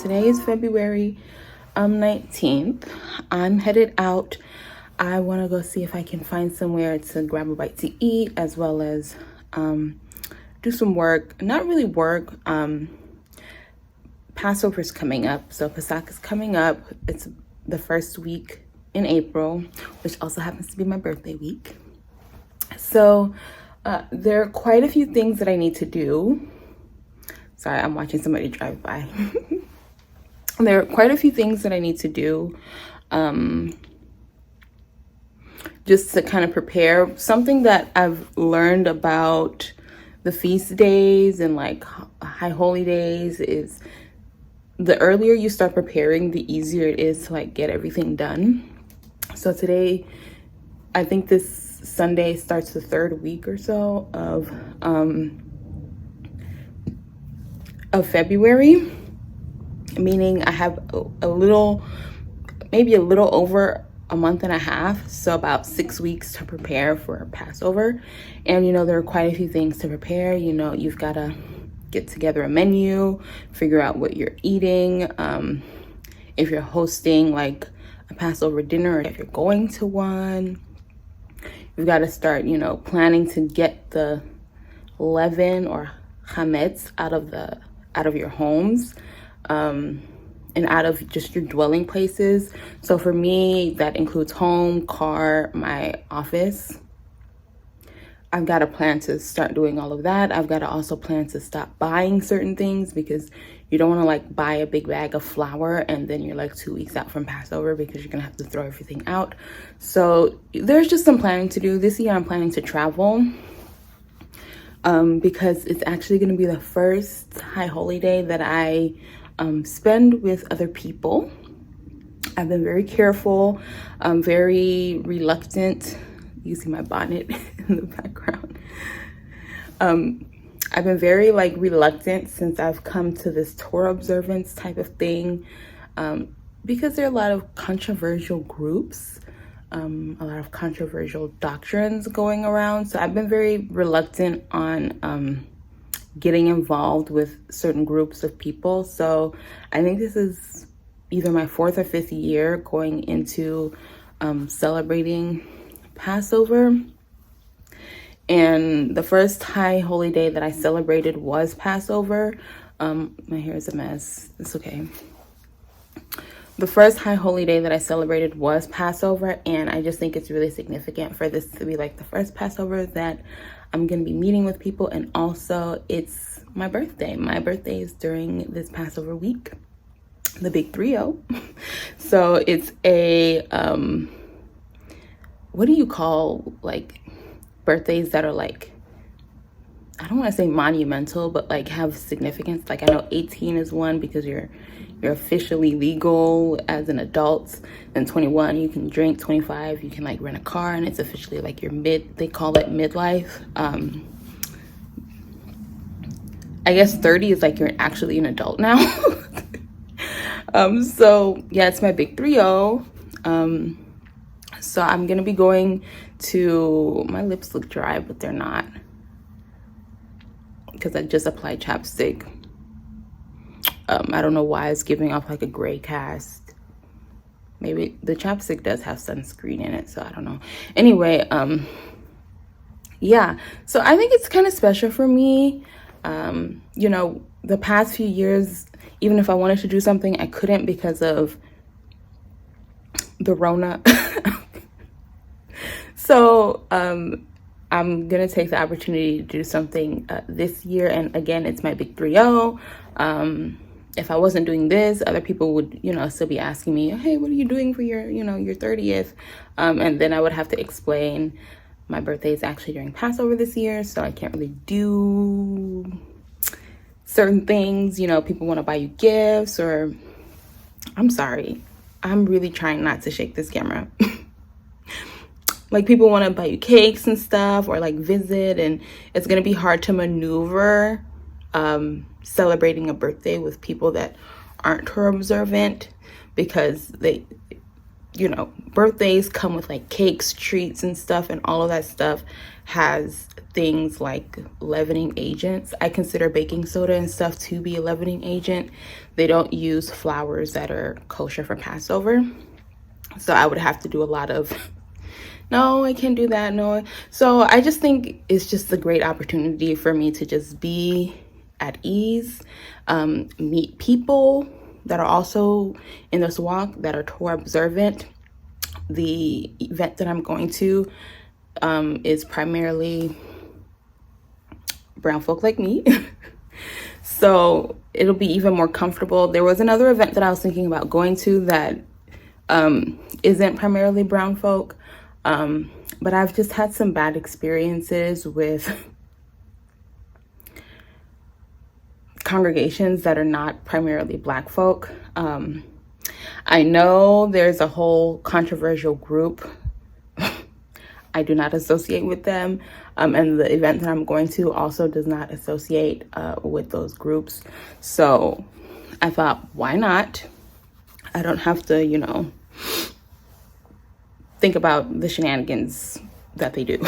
today is February 19th. I'm headed out. I want to go see if I can find somewhere to grab a bite to eat, as well as do some work. Not really work. Passover is coming up, so Pesach is coming up. It's the first week in April, which also happens to be my birthday week. So there are quite a few things that I need to do. Sorry, I'm watching somebody drive by. There are quite a few things that I need to do just to kind of prepare. Something that I've learned about the feast days and like high holy days is the earlier you start preparing, the easier it is to like get everything done. So today, I think this Sunday starts the third week or so of February, meaning I have maybe a little over a month and a half, so about 6 weeks to prepare for Passover. And there are quite a few things to prepare. You've got to get together a menu, figure out what you're eating, if you're hosting like a Passover dinner, or if you're going to one. You've got to start planning to get the leaven or chametz out of your homes, and out of just your dwelling places. So for me, that includes home, car, my office. I've got to plan to start doing all of that. I've got to also plan to stop buying certain things, because you don't want to like buy a big bag of flour and then you're like 2 weeks out from Passover, because you're gonna have to throw everything out. So there's just some planning to do. This year I'm planning to travel, because it's actually going to be the first high holy day that I spend with other people. I've been very careful, very reluctant. You see my bonnet in the background. I've been very reluctant since I've come to this Torah observance type of thing, because there are a lot of controversial groups, a lot of controversial doctrines going around. So I've been very reluctant on getting involved with certain groups of people. So I think this is either my 4th or 5th year going into celebrating Passover. And the first high holy day that I celebrated was Passover. My hair is a mess. It's okay. The first high holy day that I celebrated was Passover, and I just think it's really significant for this to be like the first Passover that I'm going to be meeting with people. And also it's my birthday. My birthday is during this Passover week, the big 3-0. So it's a, what do you call like birthdays that are like, I don't want to say monumental, but like have significance. Like I know 18 is one, because you're officially legal as an adult. Then 21, you can drink. 25, you can like rent a car, and it's officially like your they call it midlife. I guess 30 is like you're actually an adult now. So yeah, it's my big 3-0. So I'm gonna be going to, my lips look dry, but they're not, because I just applied chapstick. I don't know why it's giving off like a gray cast. Maybe the chapstick does have sunscreen in it, so I don't know. Anyway, yeah, so I think it's kind of special for me. The past few years, even if I wanted to do something, I couldn't because of the Rona. So I'm gonna take the opportunity to do something this year. And again, it's my big 3-0. If I wasn't doing this, other people would, still be asking me, hey, what are you doing for your, your 30th? And then I would have to explain my birthday is actually during Passover this year, so I can't really do certain things. People want to buy you gifts, or I'm sorry, I'm really trying not to shake this camera. Like people want to buy you cakes and stuff, or like visit, and it's going to be hard to maneuver celebrating a birthday with people that aren't Torah observant, because birthdays come with like cakes, treats, and stuff, and all of that stuff has things like leavening agents. I consider baking soda and stuff to be a leavening agent. They don't use flours that are kosher for Passover, so I would have to do a lot of no, I can't do that, no. So I just think it's just a great opportunity for me to just be at ease, meet people that are also in this walk that are Torah observant. The event that I'm going to is primarily brown folk like me. So it'll be even more comfortable. There was another event that I was thinking about going to that isn't primarily brown folk, but I've just had some bad experiences with congregations that are not primarily black folk. I know there's a whole controversial group. I do not associate with them. And the event that I'm going to also does not associate with those groups. So I thought, why not? I don't have to, think about the shenanigans that they do.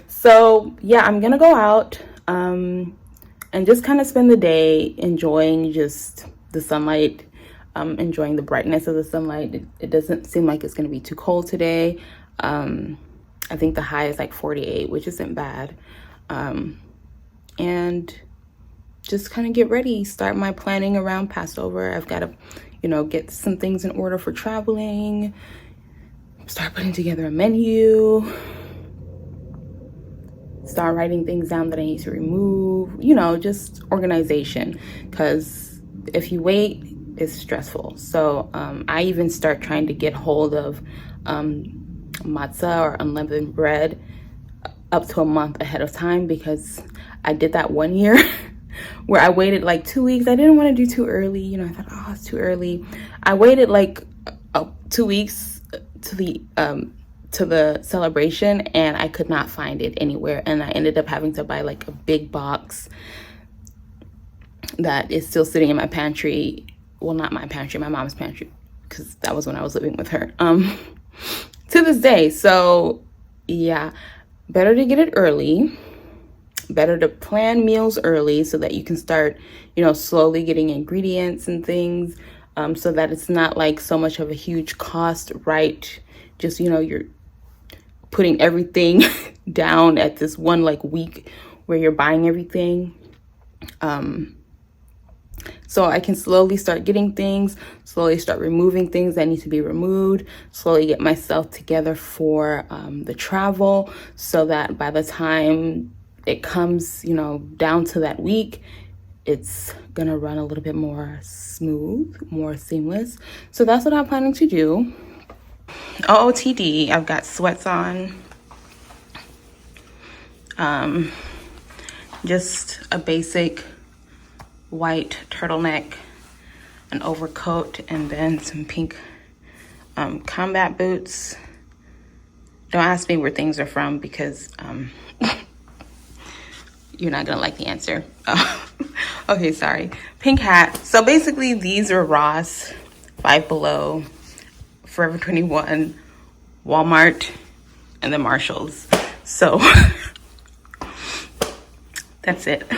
So yeah, I'm gonna go out and just kind of spend the day enjoying just the sunlight, enjoying the brightness of the sunlight. It doesn't seem like it's gonna be too cold today. I think the high is like 48, which isn't bad. And just kind of get ready, start my planning around Passover. I've got to, get some things in order for traveling, start putting together a menu, start writing things down that I need to remove, just organization. Because if you wait, it's stressful. So I even start trying to get hold of matzah or unleavened bread up to a month ahead of time, because I did that one year where I waited like 2 weeks. I didn't want to do too early. I thought, oh, it's too early. I waited like 2 weeks to the celebration, and I could not find it anywhere. And I ended up having to buy like a big box that is still sitting in my pantry. Well, not my pantry, my mom's pantry, because that was when I was living with her. To this day. So yeah, better to get it early, better to plan meals early so that you can start, slowly getting ingredients and things, so that it's not like so much of a huge cost, right? Just, you're putting everything down at this one like week where you're buying everything. So I can slowly start getting things, slowly start removing things that need to be removed, slowly get myself together for the travel, so that by the time it comes, down to that week, it's gonna run a little bit more smooth, more seamless. So that's what I'm planning to do. OOTD, I've got sweats on. Just a basic white turtleneck, an overcoat, and then some pink combat boots. Don't ask me where things are from, because you're not gonna like the answer. Okay, sorry. Pink hat. So basically these are Ross, Five Below, Forever 21, Walmart, and the Marshalls. So that's it.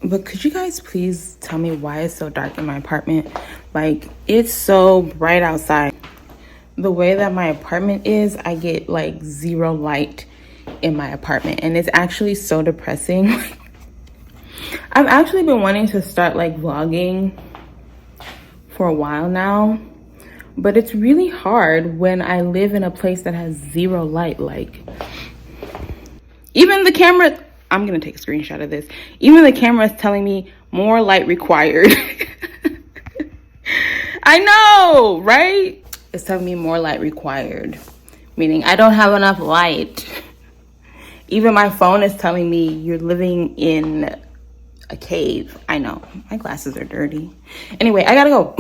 But could you guys please tell me why it's so dark in my apartment? Like, it's so bright outside. The way that my apartment is, I get like zero light in my apartment, and it's actually so depressing. I've actually been wanting to start like vlogging for a while now, but it's really hard when I live in a place that has zero light. Like, even the camera, I'm gonna take a screenshot of this. Even the camera is telling me more light required. I know, right? It's telling me more light required, meaning I don't have enough light. Even my phone is telling me you're living in a cave. I know, my glasses are dirty. Anyway, I gotta go.